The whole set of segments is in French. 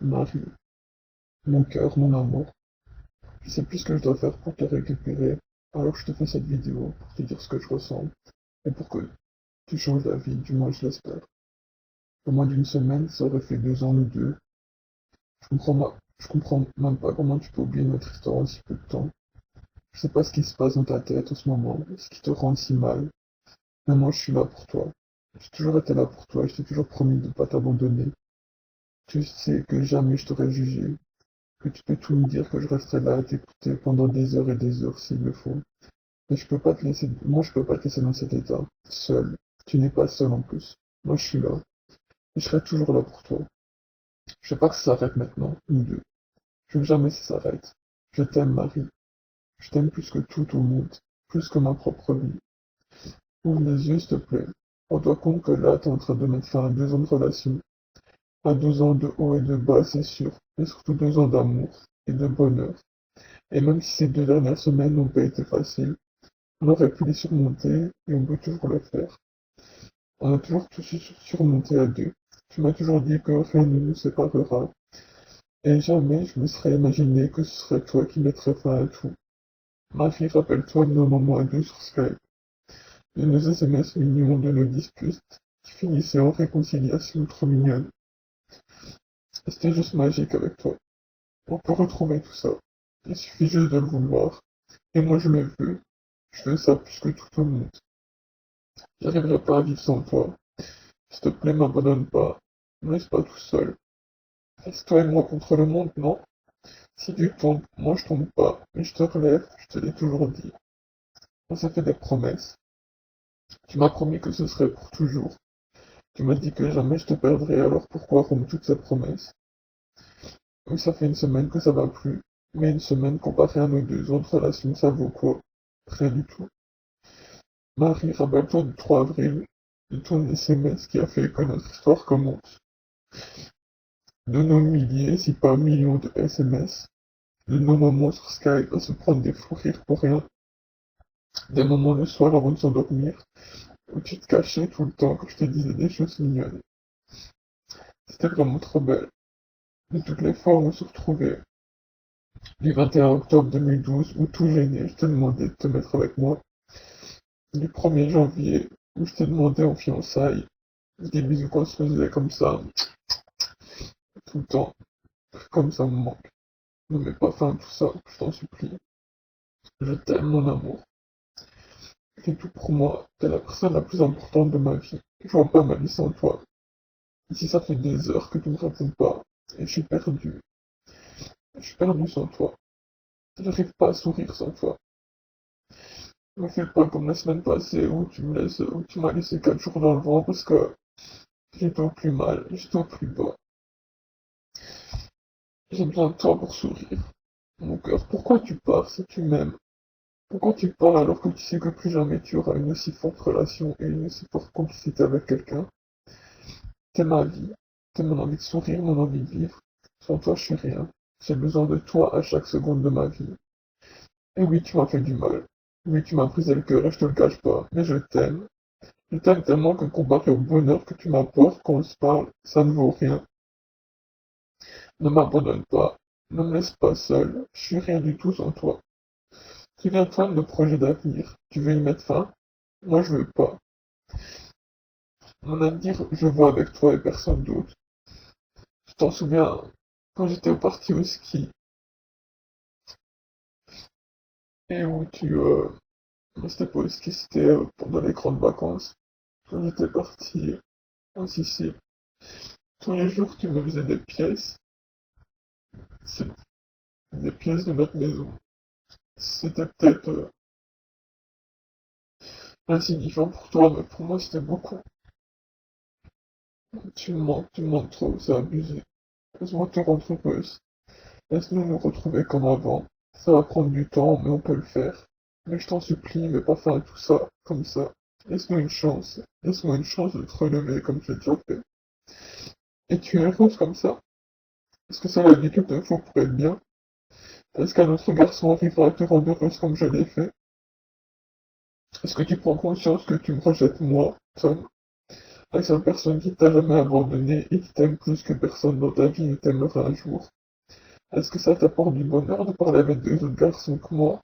Marie, mon cœur, mon amour, je sais plus ce que je dois faire pour te récupérer, alors je te fais cette vidéo pour te dire ce que je ressens, et pour que tu changes d'avis, du moins je l'espère. Au moins d'une semaine, ça aurait fait 2 ans ou deux. Je comprends même pas comment tu peux oublier notre histoire en si peu de temps. Je sais pas ce qui se passe dans ta tête en ce moment, ce qui te rend si mal, mais moi je suis là pour toi. J'ai toujours été là pour toi, je t'ai toujours promis de ne pas t'abandonner. Tu sais que jamais je t'aurais jugé, que tu peux tout me dire, que je resterai là à t'écouter pendant des heures et des heures s'il le faut. Mais je peux pas te laisser, moi je peux pas te laisser dans cet état, seul. Tu n'es pas seul en plus. Moi je suis là, et je serai toujours là pour toi. Je veux pas que ça s'arrête maintenant, nous deux. Je veux que jamais ça s'arrête. Je t'aime, Marie. Je t'aime plus que tout au monde, plus que ma propre vie. Ouvre les yeux, s'il te plaît. Rends-toi compte que là, t'es en train de mettre fin à 2 ans de relation, à 2 ans de haut et de bas, c'est sûr, mais surtout 2 ans d'amour et de bonheur. Et même si ces 2 dernières semaines n'ont pas été faciles, on aurait pu les surmonter et on peut toujours le faire. On a toujours tout surmonté à deux. Tu m'as toujours dit que rien ne nous séparera, et jamais je me serais imaginé que ce serait toi qui mettrais fin à tout. Ma fille, rappelle-toi de nos moments à deux sur Skype, de nos SMS mignons, de nos disputes, qui finissaient en réconciliation trop mignonne. C'était juste magique avec toi. On peut retrouver tout ça. Il suffit juste de le vouloir. Et moi je le veux. Je veux ça plus que tout au monde. J'arriverai pas à vivre sans toi. S'il te plaît, m'abandonne pas. Ne me laisse pas tout seul. Reste toi et moi contre le monde, non? Si tu tombes, moi je tombe pas. Mais je te relève, je te l'ai toujours dit. On s'est fait des promesses. Tu m'as promis que ce serait pour toujours. Tu m'as dit que jamais je te perdrais, alors pourquoi rompre toutes ces promesses? Oui, ça fait une semaine que ça va plus. Mais une semaine comparée à nos 2 autres relations, ça vaut quoi? Rien du tout. Marie, rappelle-toi du 3 avril, de ton SMS qui a fait que notre histoire commence. De nos milliers, si pas millions de SMS, de nos moments sur Skype à se prendre des fous rires pour rien, des moments le soir avant de s'endormir, où tu te cachais tout le temps quand je te disais des choses mignonnes. C'était vraiment trop belle. De toutes les fois où on se retrouvait, du 21 octobre 2012, où tout gêné, je te demandais de te mettre avec moi, du 1er janvier, où je t'ai demandé en fiançailles, des bisous qu'on se faisait comme ça, tout le temps, comme ça me manque. Ne mets pas fin à tout ça, je t'en supplie. Je t'aime, mon amour. T'es tout pour moi. T'es la personne la plus importante de ma vie. Je vois pas ma vie sans toi. Ici, ça fait des heures que tu me réponds pas. Et je suis perdu. Je suis perdu sans toi. J'arrive pas à sourire sans toi. Ne me fais pas comme la semaine passée où tu m'as laissé 4 jours dans le vent parce que j'étais au plus mal, j'étais au plus bas. J'ai besoin de toi pour sourire. Mon cœur, pourquoi tu pars si tu m'aimes? Pourquoi tu pars alors que tu sais que plus jamais tu auras une aussi forte relation et une aussi forte complicité avec quelqu'un? T'es ma vie, t'es mon envie de sourire, mon envie de vivre. Sans toi, je suis rien. J'ai besoin de toi à chaque seconde de ma vie. Et oui, tu m'as fait du mal. Oui, tu m'as brisé le cœur et je te le cache pas, mais je t'aime. Je t'aime tellement que comparé au bonheur que tu m'apportes quand on se parle, ça ne vaut rien. Ne m'abandonne pas. Ne me laisse pas seul. Je suis rien du tout sans toi. Souviens-toi de nos projets d'avenir. Tu veux y mettre fin? Moi, je veux pas. Mon avenir, je vois avec toi et personne d'autre. Tu t'en souviens, quand j'étais parti au ski, et où c'était pas au ski, c'était pendant les grandes vacances, quand j'étais parti en Sicile. Tous les jours, tu me faisais des pièces, c'est des pièces de notre maison. C'était peut-être insignifiant pour toi, mais pour moi, c'était beaucoup. Tu me manques trop, c'est abusé. Laisse-moi te rendre heureuse. Laisse-nous nous retrouver comme avant. Ça va prendre du temps, mais on peut le faire. Mais je t'en supplie, mets pas fin à tout ça, comme ça. Laisse-moi une chance. Laisse-moi une chance de te relever comme tu l'as déjà fait. Et tu es heureuse comme ça? Est-ce que c'est la vie qu'il te faut pour être bien? Est-ce qu'un autre garçon arrivera à te rendre heureuse comme je l'ai fait? Est-ce que tu prends conscience que tu me rejettes moi, Tom? La seule personne qui t'a jamais abandonné et qui t'aime plus que personne dans ta vie ne t'aimera un jour. Est-ce que ça t'apporte du bonheur de parler avec deux autres garçons que moi?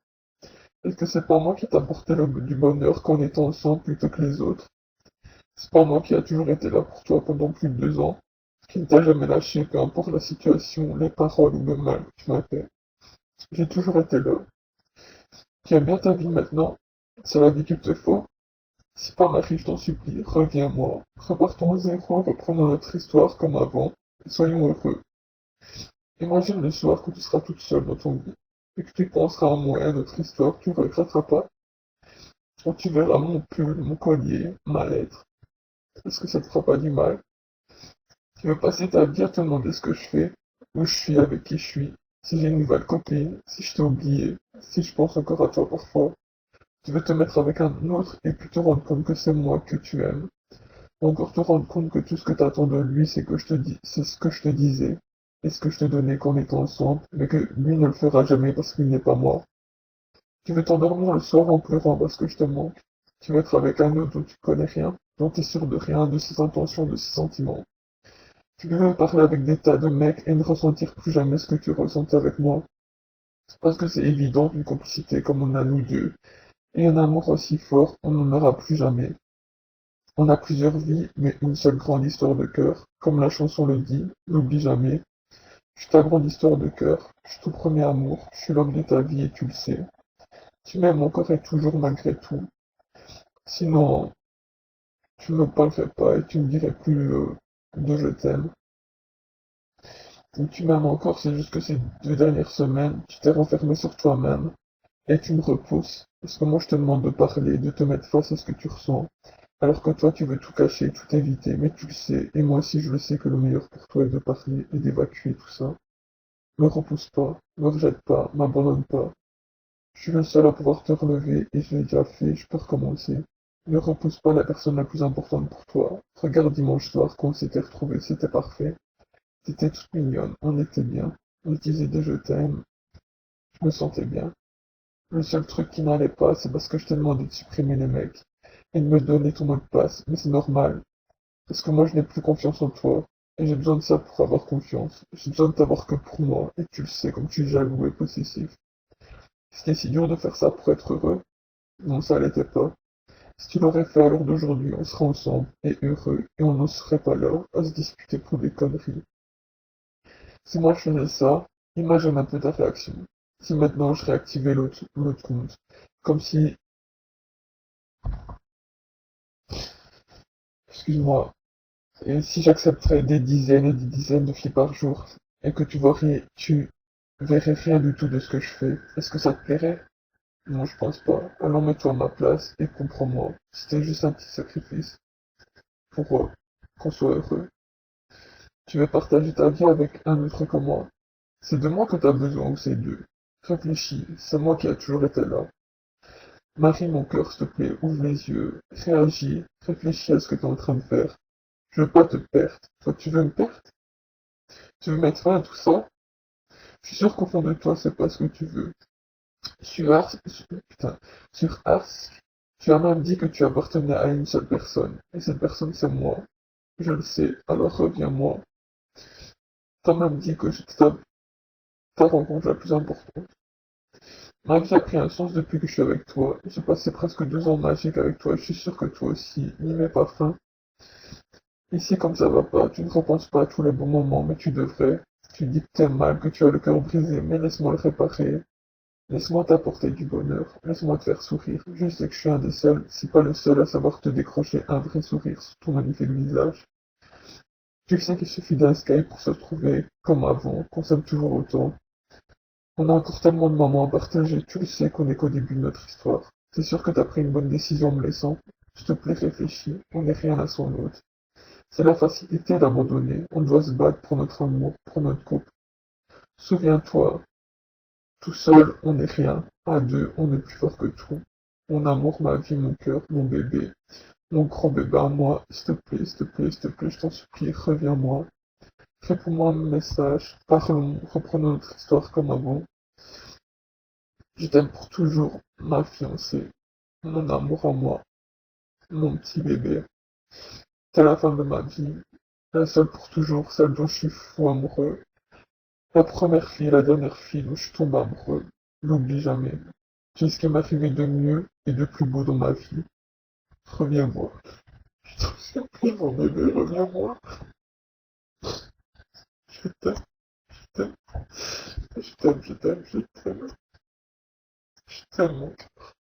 Est-ce que c'est pas moi qui t'apportais du bonheur qu'en étant ensemble plutôt que les autres? C'est pas moi qui a toujours été là pour toi pendant plus de 2 ans, qui ne t'a jamais lâché, peu importe la situation, les paroles ou le mal que tu m'as fait. J'ai toujours été là. Tu aimes bien ta vie maintenant? C'est la vie qu'il te faut? Si pas Marie, je t'en supplie, reviens-moi. Repartons à zéro, reprenons notre histoire comme avant, et soyons heureux. Imagine le soir que tu seras toute seule dans ton lit, et que tu penseras à moi et à notre histoire, tu ne regretteras pas, quand tu verras mon pull, mon collier, ma lettre. Est-ce que ça te fera pas du mal? Tu veux passer ta vie à te demander ce que je fais, où je suis, avec qui je suis, si j'ai une nouvelle copine, si je t'ai oublié, si je pense encore à toi parfois. Tu veux te mettre avec un autre et puis te rendre compte que c'est moi que tu aimes. Ou encore te rendre compte que tout ce que t'attends de lui, c'est ce que je te disais, et ce que je te donnais quand on était ensemble, mais que lui ne le fera jamais parce qu'il n'est pas moi. Tu veux t'endormir le soir en pleurant parce que je te manque. Tu veux être avec un autre dont tu connais rien, dont t'es sûr de rien, de ses intentions, de ses sentiments. Tu veux parler avec des tas de mecs et ne ressentir plus jamais ce que tu ressentais avec moi. Parce que c'est évident qu'une complicité comme on a nous deux, et un amour aussi fort, on n'en aura plus jamais. On a plusieurs vies, mais une seule grande histoire de cœur. Comme la chanson le dit, n'oublie jamais. Je suis ta grande histoire de cœur, je suis ton premier amour, je suis l'homme de ta vie et tu le sais. Tu m'aimes encore et toujours malgré tout. Sinon, tu ne me parlerais pas et tu me dirais plus de je t'aime. Ou tu m'aimes encore, c'est juste que ces 2 dernières semaines, tu t'es renfermé sur toi-même et tu me repousses. Parce que moi je te demande de parler, de te mettre face à ce que tu ressens. Alors que toi tu veux tout cacher, tout éviter, mais tu le sais, et moi aussi je le sais que le meilleur pour toi est de parler et d'évacuer tout ça. Me repousse pas, me rejette pas, m'abandonne pas. Je suis le seul à pouvoir te relever et je l'ai déjà fait, je peux recommencer. Ne repousse pas la personne la plus importante pour toi. Regarde dimanche soir quand on s'était retrouvés, c'était parfait. T'étais toute mignonne, on était bien. On se disait des je t'aime, je me sentais bien. Le seul truc qui n'allait pas, c'est parce que je t'ai demandé de supprimer les mecs et de me donner ton mot de passe, mais c'est normal. Parce que moi je n'ai plus confiance en toi. Et j'ai besoin de ça pour avoir confiance. J'ai besoin de t'avoir que pour moi. Et tu le sais, comme tu es jaloux et possessif. C'était si dur de faire ça pour être heureux. Non, ça l'était pas. Si tu l'aurais fait à l'heure d'aujourd'hui, on serait ensemble et heureux. Et on n'en serait pas là, à se disputer pour des conneries. Si moi je faisais ça, imagine un peu ta réaction. Si maintenant je réactivais l'autre compte. Comme si, excuse-moi, et si j'accepterais des dizaines et des dizaines de filles par jour, et que tu verrais rien du tout de ce que je fais, est-ce que ça te plairait? Non, je pense pas. Alors mets-toi à ma place et comprends-moi. C'était juste un petit sacrifice pour qu'on soit heureux. Tu veux partager ta vie avec un autre que moi. C'est de moi que t'as besoin ou c'est d'eux. Réfléchis, c'est moi qui a toujours été là. Marie mon cœur, s'il te plaît, ouvre les yeux, réagis, réfléchis à ce que t'es en train de faire. Je veux pas te perdre. Toi, tu veux me perdre? Tu veux mettre fin à tout ça? Je suis sûr qu'au fond de toi, c'est pas ce que tu veux. Sur Ars, putain, sur Ars, tu as même dit que tu appartenais à une seule personne, et cette personne c'est moi. Je le sais, alors reviens-moi. T'as même dit que j'étais ta rencontre la plus importante. Ma vie a pris un sens depuis que je suis avec toi. J'ai passé presque 2 ans magiques avec toi, et je suis sûr que toi aussi, n'y mets pas fin. Ici, comme ça va pas, tu ne repenses pas à tous les bons moments, mais tu devrais. Tu dis que t'aimes mal, que tu as le cœur brisé, mais laisse-moi le réparer. Laisse-moi t'apporter du bonheur, laisse-moi te faire sourire. Je sais que je suis un des seuls, si pas le seul, à savoir te décrocher un vrai sourire sur ton magnifique visage. Tu sais qu'il suffit d'un Skype pour se retrouver comme avant, qu'on s'aime toujours autant. On a encore tellement de moments à partager, tu le sais qu'on est qu'au début de notre histoire. C'est sûr que t'as pris une bonne décision en me laissant. S'il te plaît, réfléchis, on n'est rien à son autre. C'est la facilité d'abandonner, on doit se battre pour notre amour, pour notre couple. Souviens-toi, tout seul, on n'est rien. À deux, on est plus fort que tout. Mon amour, ma vie, mon cœur, mon bébé. Mon grand bébé à moi. S'il te plaît, s'il te plaît, s'il te plaît, je t'en supplie, reviens-moi. Réponds-moi à mon message. Parlons, reprenons notre histoire comme avant. Je t'aime pour toujours, ma fiancée. Mon amour à moi. Mon petit bébé. T'es la femme de ma vie, la seule pour toujours, celle dont je suis fou amoureux. La première fille, la dernière fille dont je suis tombé amoureux. N'oublie jamais. Tu es ce qui m'a fait de mieux et de plus beau dans ma vie. Reviens-moi. Je t'en supplie, mon bébé, reviens-moi. Je t'aime, je t'aime, je t'aime, je t'aime, je t'aime, je t'aime, mon cœur.